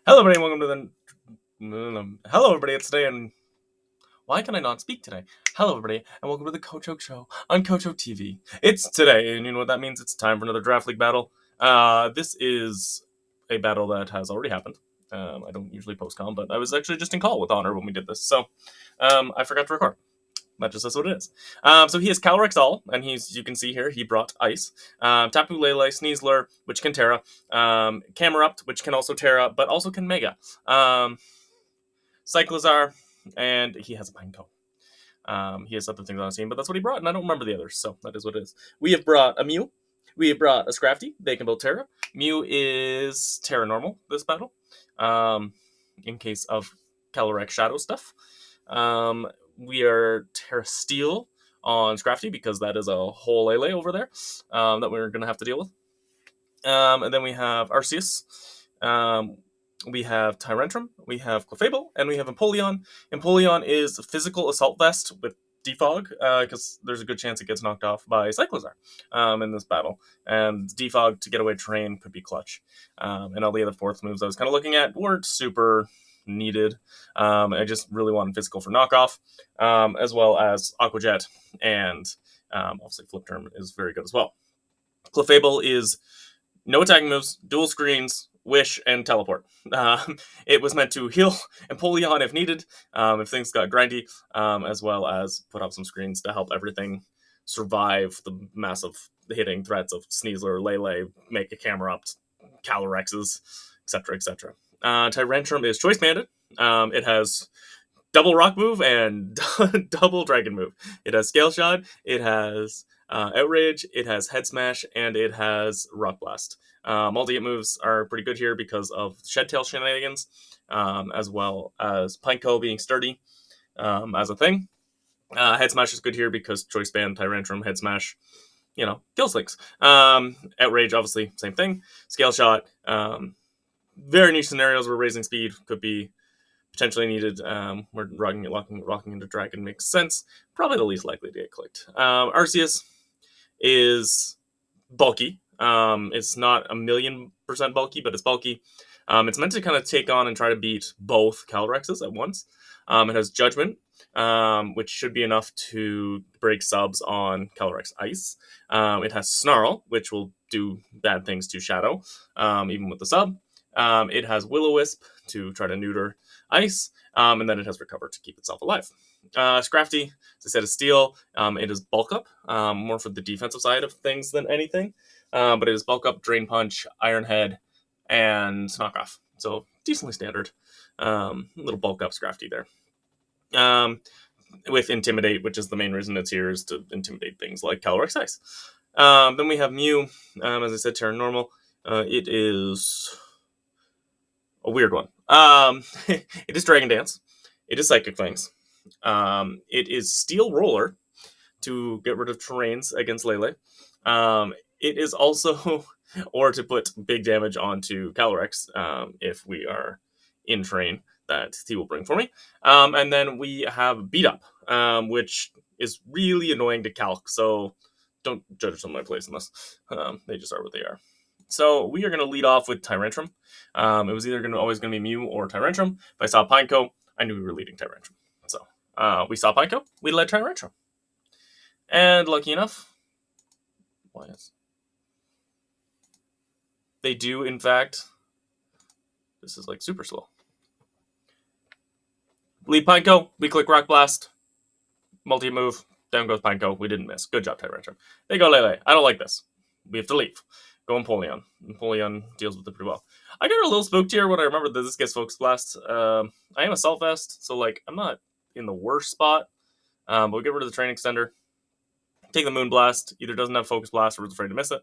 Hello, everybody. Welcome to Hello, everybody. It's today, and why can I not speak today? Hello, everybody, and welcome to the Coach Oak Show on Coach Oak TV. It's today, and you know what that means? It's time for another Draft League battle. This is a battle that has already happened. I don't usually post call, but I was actually just in call with Honor when we did this, so I forgot to record. That just is what it is. So he has Calyrex All, and you can see here, he brought Ice. Tapu Lele, Sneasler, which can Terra. Camerupt, which can also Terra, but also can Mega. Cyclizar, and he has a Pineco. He has other things on his team, but that's what he brought, and I don't remember the others, so that is what it is. We have brought a Mew. We have brought a Scrafty. They can both Terra. Mew is Terra Normal this battle, in case of Calyrex Shadow stuff. We are Terra Steel on Scrafty because that is a whole Lele over there that we're going to have to deal with. And then we have Arceus. We have Tyrantrum, we have Clefable, and we have Empoleon. Empoleon is Physical Assault Vest with Defog, because there's a good chance it gets knocked off by Cyclizar in this battle. And Defog to get away terrain could be clutch. And all the other fourth moves I was kind of looking at weren't super needed. I just really wanted Physical for knockoff, as well as Aqua Jet, and obviously Flip Term is very good as well. Clefable is no attacking moves, dual screens, Wish, and Teleport. It was meant to heal Empoleon if needed, if things got grindy, as well as put up some screens to help everything survive the massive hitting threats of Sneasler, Lele, Make a Camerupt, Calorexes, etc., etc. Tyrantrum is choice banded. It has double rock move and double dragon move. It has scale shot. It has outrage. It has head smash, and it has rock blast. Multi-hit moves are pretty good here because of shed tail shenanigans, as well as Pineco being sturdy as a thing. Head smash is good here because choice band, Tyrantrum, head smash, kills things. Outrage, obviously, same thing. Scale shot. Very niche scenarios where raising speed could be potentially needed, where rocking into dragon makes sense. Probably the least likely to get clicked. Arceus is bulky. It's not 1,000,000% bulky, but it's bulky. It's meant to kind of take on and try to beat both Calorexes at once. It has Judgment, which should be enough to break subs on Calyrex Ice. It has Snarl, which will do bad things to Shadow, even with the sub. It has Will-O-Wisp to try to neuter Ice, and then it has Recover to keep itself alive. Scrafty, as I said, is Steel. It is Bulk Up, more for the defensive side of things than anything. But it is Bulk Up, Drain Punch, Iron Head, and Knockoff. So decently standard. Little Bulk Up Scrafty there. With Intimidate, which is the main reason it's here, is to intimidate things like Calyrex Ice. Then we have Mew, as I said, Terra Normal. It is a weird one. It is Dragon Dance. It is Psychic Fangs. It is Steel Roller to get rid of terrains against Lele. It is also, or to put big damage onto Calyrex if we are in terrain that he will bring for me. And then we have Beat Up, which is really annoying to calc, so don't judge them by place in this. They just are what they are. So we are going to lead off with Tyrantrum. It was either always going to be Mew or Tyrantrum. If I saw Pineco, I knew we were leading Tyrantrum. So we saw Pineco, we led Tyrantrum. And lucky enough, they do, in fact, this is like super slow. Lead Pineco, we click Rock Blast, multi-move, down goes Pineco, we didn't miss. Good job, Tyrantrum. They go Lele, I don't like this. We have to leave. Go Empoleon. Empoleon deals with it pretty well. I got a little spooked here when I remember that this gets Focus Blast. I am Assault Vest, so I'm not in the worst spot. But we get rid of the Train Extender. Take the Moon Blast. Either doesn't have Focus Blast or is afraid to miss it.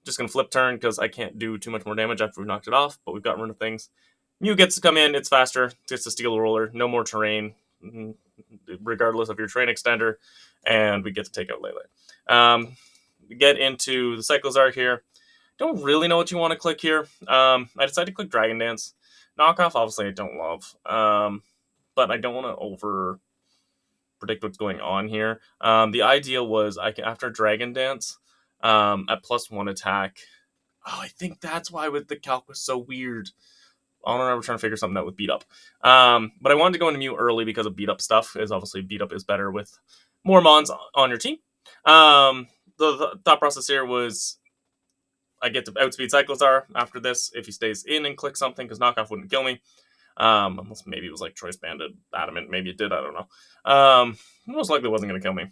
Just going to flip turn because I can't do too much more damage after we've knocked it off, but we've gotten rid of things. Mew gets to come in, it's faster, gets to Steel Roller, no more terrain, regardless of your Train Extender, and we get to take out Lele. We get into the Cyclizar here. Don't really know what you want to click here. I decided to click Dragon Dance. Knockoff, obviously, I don't love, but I don't want to over predict what's going on here. The idea was after Dragon Dance, at +1 attack. Oh, I think that's why the calc was so weird. Honor and I were trying to figure something out with beat up. But I wanted to go into Mew early because of beat up stuff. Is obviously beat up is better with more mons on your team. The thought process here was I get to outspeed Cyclozar after this if he stays in and clicks something because knockoff wouldn't kill me. Unless maybe it was like Choice Banded Adamant. Maybe it did. I don't know. Most likely it wasn't going to kill me.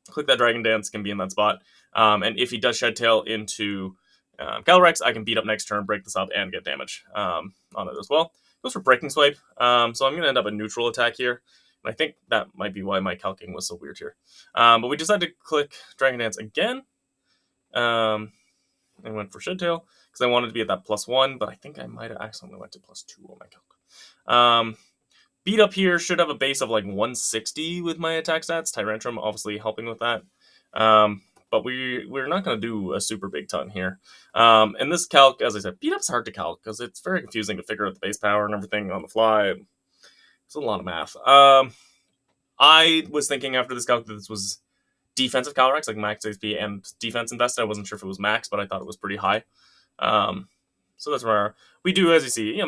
Click that Dragon Dance, can be in that spot. And if he does Shed Tail into Calyrex, I can beat up next turn, break this up, and get damage on it as well. Goes for Breaking Swipe. So I'm going to end up a neutral attack here. And I think that might be why my calcing was so weird here. But we decided to click Dragon Dance again. And went for Shed Tail because I wanted to be at that +1, but I think I might have accidentally went to +2 on my calc. Beat up here should have a base of like 160 with my attack stats. Tyrantrum obviously helping with that. But we're not going to do a super big ton here. And this calc, as I said, beat up's hard to calc because it's very confusing to figure out the base power and everything on the fly. It's a lot of math. I was thinking after this calc that this was defensive Calyrex, like max HP and defense invested. I wasn't sure if it was max, but I thought it was pretty high. So that's where we do, as you see,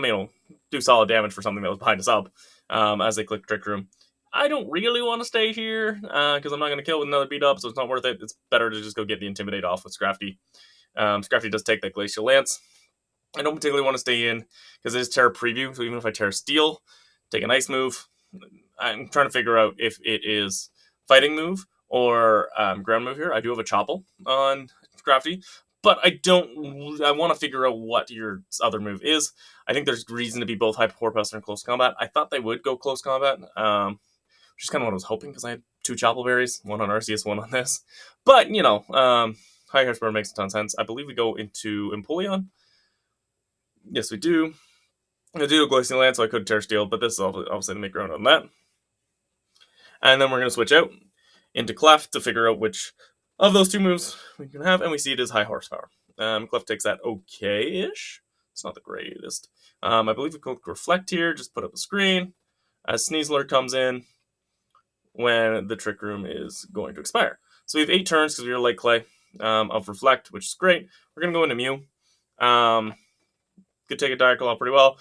do solid damage for something that was behind us up as they click Trick Room. I don't really want to stay here because I'm not going to kill with another beat up, so it's not worth it. It's better to just go get the Intimidate off with Scrafty. Scrafty does take that Glacial Lance. I don't particularly want to stay in because it is Terra Preview, so even if I Terra Steel, take an Ice move, I'm trying to figure out if it is Fighting move or ground move here. I do have a Choppel on Scrafty, but I want to figure out what your other move is. I think there's reason to be both Hyper Corpuscle and Close Combat. I thought they would go Close Combat, which is kind of what I was hoping because I had 2 Choppel Berries, one on Arceus, one on this. But, High Horsepower makes a ton of sense. I believe we go into Empoleon. Yes, we do. I do a Glacial Lance, so I could Terra Steel, but this is obviously to make ground on that. And then we're going to switch out into Clef to figure out which of those 2 moves we can have, and we see it is High Horsepower. Clef takes that okay-ish. It's not the greatest. I believe we could Reflect here, just put up a screen as Sneasler comes in when the Trick Room is going to expire. So we have 8 turns because we are Light Clay of Reflect, which is great. We're going to go into Mew. Could take a Dire Claw pretty well.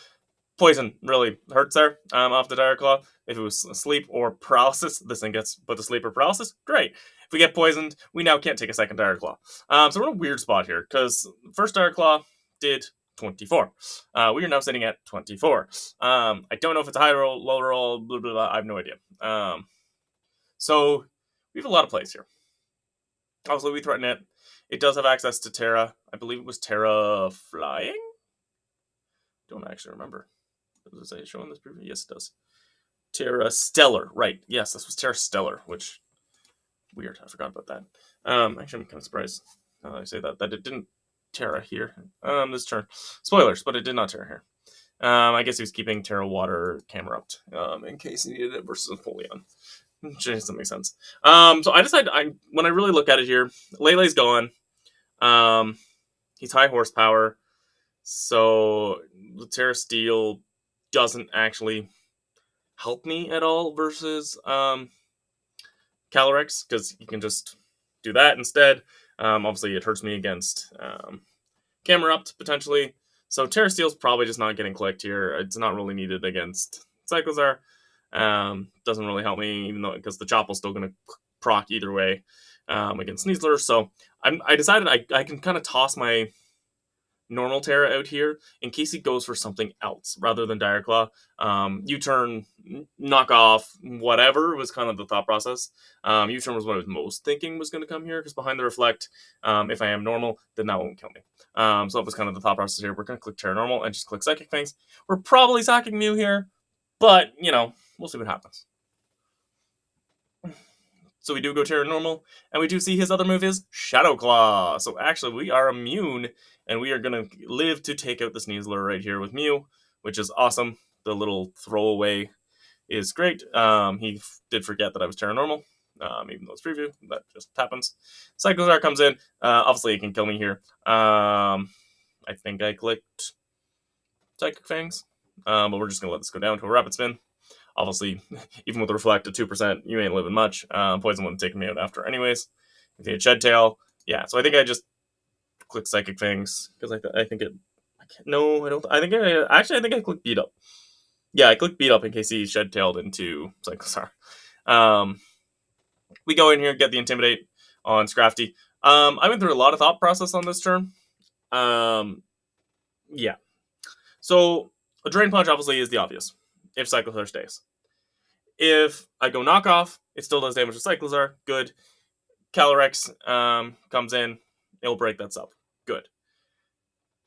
Poison really hurts there off the Dire Claw. If it was sleep or paralysis, this thing gets put to sleep or paralysis. Great. If we get poisoned, we now can't take a second Dire Claw. So we're in a weird spot here because first Dire Claw did 24. We are now sitting at 24. I don't know if it's a high roll, low roll, blah, blah, blah. I have no idea. So we have a lot of plays here. Obviously, we threaten it. It does have access to Terra. I believe it was Terra Flying? Don't actually remember. Does it say show in this preview? Yes, it does. Terra Stellar, right? Yes, this was Terra Stellar, which weird. I forgot about that. Actually, I'm kind of surprised. I say that it didn't Terra here. This turn, spoilers, but it did not Terra here. I guess he was keeping Terra Water Camerupt in case he needed it versus Empoleon. Which doesn't make sense. So I decided when I really look at it here, Lele's gone. He's high horsepower, so the Terra Steel doesn't actually help me at all versus Calyrex because you can just do that instead. Obviously, it hurts me against Camerupt potentially. So Terra Steel's probably just not getting clicked here. It's not really needed against Cyclozar. Doesn't really help me, even though because the Chopple's still going to proc either way against Sneasler. So I decided I can kind of toss my normal Terra out here in case he goes for something else rather than Dire Claw. U-turn, knock off, whatever was kind of the thought process. U-turn was what I was most thinking was going to come here because behind the Reflect, if I am normal, then that won't kill me. So that was kind of the thought process here. We're going to click Terra Normal and just click Psychic Fangs. We're probably sacking Mew here, but, we'll see what happens. So we do go Terra Normal, and we do see his other move is Shadow Claw. So actually, we are immune, and we are going to live to take out the Sneasler right here with Mew, which is awesome. The little throwaway is great. He did forget that I was Terra Normal, even though it's preview. That just happens. Cyclozar comes in. Obviously, he can kill me here. I think I clicked Psychic Fangs, but we're just going to let this go down to a Rapid Spin. Obviously, even with the Reflect at 2%, you ain't living much. Poison wouldn't take me out after anyways. If he had Shed Tail, yeah. So I think I just click Psychic Fangs because I think it No, I don't. I think I think I clicked beat up. Yeah, I clicked beat up in case he shed tailed into Cyclosar. We go in here, get the intimidate on Scrafty. I went through a lot of thought process on this turn. Yeah. So a drain punch obviously is the obvious. If Cyclosar stays. If I go knockoff, it still does damage to Cyclosar. Good. Calyrex comes in, it'll break that sub. Good.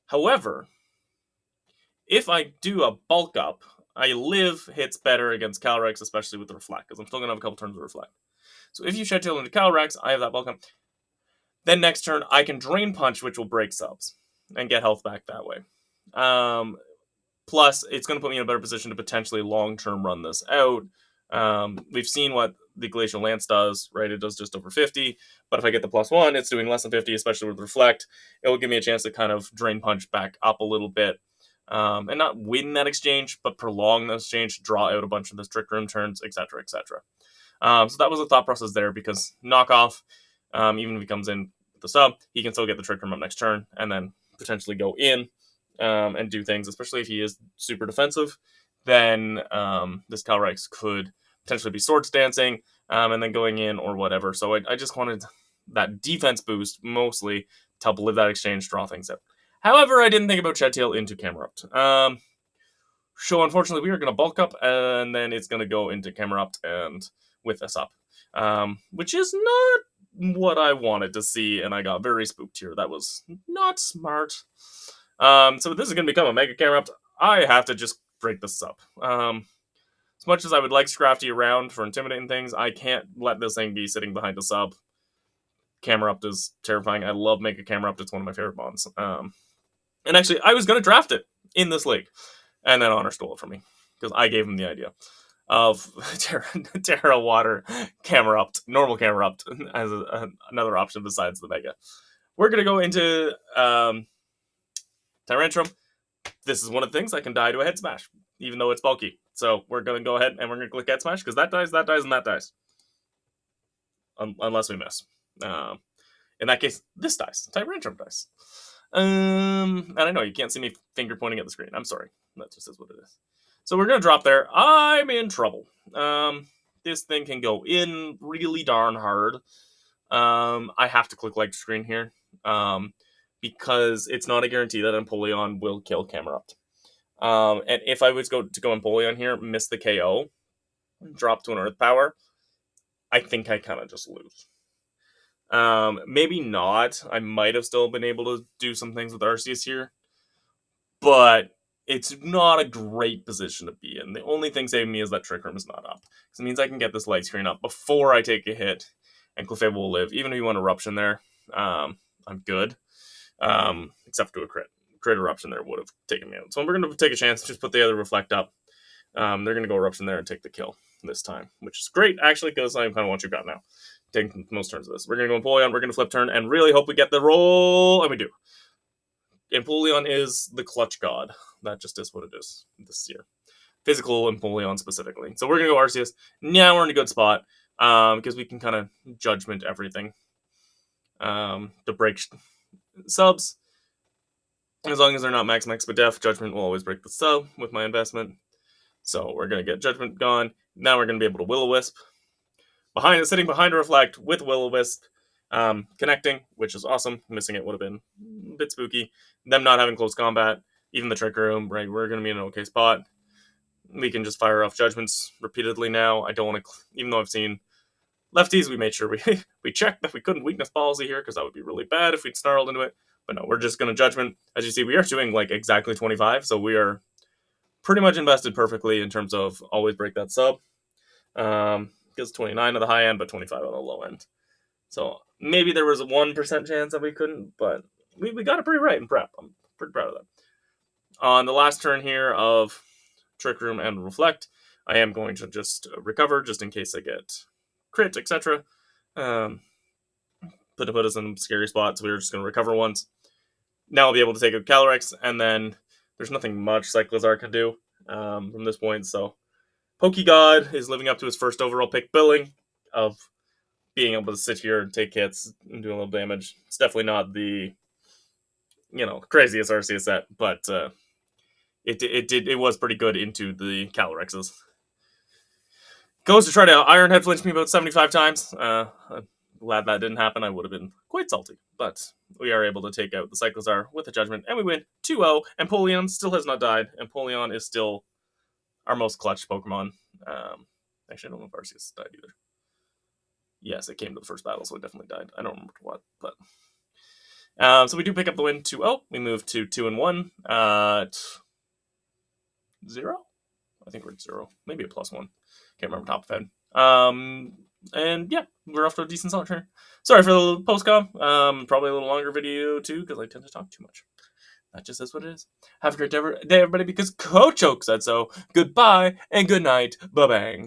However, if I do a bulk up, I live hits better against Calyrex, especially with the Reflect, because I'm still going to have a couple turns of Reflect. So if you Shed Tail into Calyrex, I have that bulk up. Then next turn, I can Drain Punch, which will break subs, and get health back that way. Plus, it's going to put me in a better position to potentially long-term run this out. We've seen what the Glacial Lance does, right? It does just over 50, but if I get the +1, it's doing less than 50, especially with Reflect. It will give me a chance to kind of Drain Punch back up a little bit, and not win that exchange, but prolong the exchange, draw out a bunch of the Trick Room turns, etc., etc. So that was the thought process there, because knockoff, even if he comes in with the sub, he can still get the Trick Room up next turn, and then potentially go in and do things, especially if he is super defensive. Then this Calyrex could potentially be Swords Dancing, and then going in or whatever. So I just wanted that defense boost mostly to help live that exchange, draw things out. However, I didn't think about Shed Tail into Camerupt. So unfortunately, we are going to bulk up, and then it's going to go into Camerupt and with us up, which is not what I wanted to see, and I got very spooked here. That was not smart. So this is going to become a Mega Camerupt. I have to just break this up. As much as I would like Scrafty around for intimidating things, I can't let this thing be sitting behind a sub. Camerupt is terrifying. I love Mega Camerupt. It's one of my favorite bonds. And actually, I was going to draft it in this league, and then Honor stole it from me, because I gave him the idea of Terra Water Camerupt, normal Camerupt, as another option besides the Mega. We're going to go into Tyrantrum. This is one of the things I can die to a head smash, even though it's bulky. So we're going to go ahead and we're going to click head smash, because that dies, and that dies. Unless we miss. In that case, this dies. Tyrantrum dies. And I know you can't see me finger pointing at the screen. I'm sorry. That just is what it is. So we're going to drop there. I'm in trouble. This thing can go in really darn hard. I have to click like screen here. Because it's not a guarantee that Empoleon will kill Camerupt. And if I was to go Empoleon here, miss the KO, drop to an Earth Power, I think I kind of just lose. Maybe not. I might have still been able to do some things with Arceus here, but it's not a great position to be in. The only thing saving me is that Trick Room is not up, because it means I can get this light screen up before I take a hit, and Clefable will live. Even if you want Eruption there, I'm good. Except to a crit Eruption there would have taken me out. So we're going to take a chance, just put the other Reflect up. They're going to go Eruption there and take the kill this time, which is great, actually, because I'm kind of what you've got now. Taking most turns of this. We're going to go Empoleon, we're going to flip turn, and really hope we get the roll, and we do. Empoleon is the clutch god. That just is what it is this year. Physical Empoleon specifically. So we're going to go Arceus. Now we're in a good spot, because we can kind of judgment everything. To break subs. As long as they're not max but def, Judgment will always break the sub with my investment. So we're going to get Judgment gone. Now we're going to be able to Will-O-Wisp. Sitting behind a Reflect with Will-O-Wisp. Connecting, which is awesome. Missing it would have been a bit spooky. Them not having close combat. Even the Trick Room, right? We're going to be in an okay spot. We can just fire off Judgments repeatedly now. I don't want to, even though I've seen lefties, we made sure we checked that we couldn't weakness policy here, because that would be really bad if we'd snarled into it. But no, we're just going to Judgment. As you see, we are doing like exactly 25, so we are pretty much invested perfectly in terms of always break that sub. Because 29 on the high end, but 25 on the low end. So maybe there was a 1% chance that we couldn't, but we got it pretty right in prep. I'm pretty proud of that. On the last turn here of Trick Room and Reflect, I am going to just recover, just in case I get crit, etc. Put us in scary spots. We're just going to recover once. Now I'll be able to take a Calyrex, and then there's nothing much Cyclosar can do from this point. So Pokegod is living up to his first overall pick billing of being able to sit here and take hits and do a little damage. It's definitely not the craziest Arceus set, but it was pretty good into the Calorexes. Goes to try to Iron Head flinch me about 75 times. I'm glad that didn't happen. I would have been quite salty. But we are able to take out the Cyclozar with a Judgment, and we win 2-0. Empoleon still has not died. Empoleon is still our most clutch Pokemon. Actually, I don't know if Arceus died either. Yes, it came to the first battle, so it definitely died. I don't remember what, but... so we do pick up the win 2-0. We move to 2-1. 0? I think we're at 0. Maybe a +1. Can't remember top of head. And yeah, we're off to a decent solid turn. Sorry for the post-com. Probably a little longer video too, because I tend to talk too much. That just is what it is. Have a great day, everybody, because Coach Oak said so. Goodbye and good night. Bye-bang.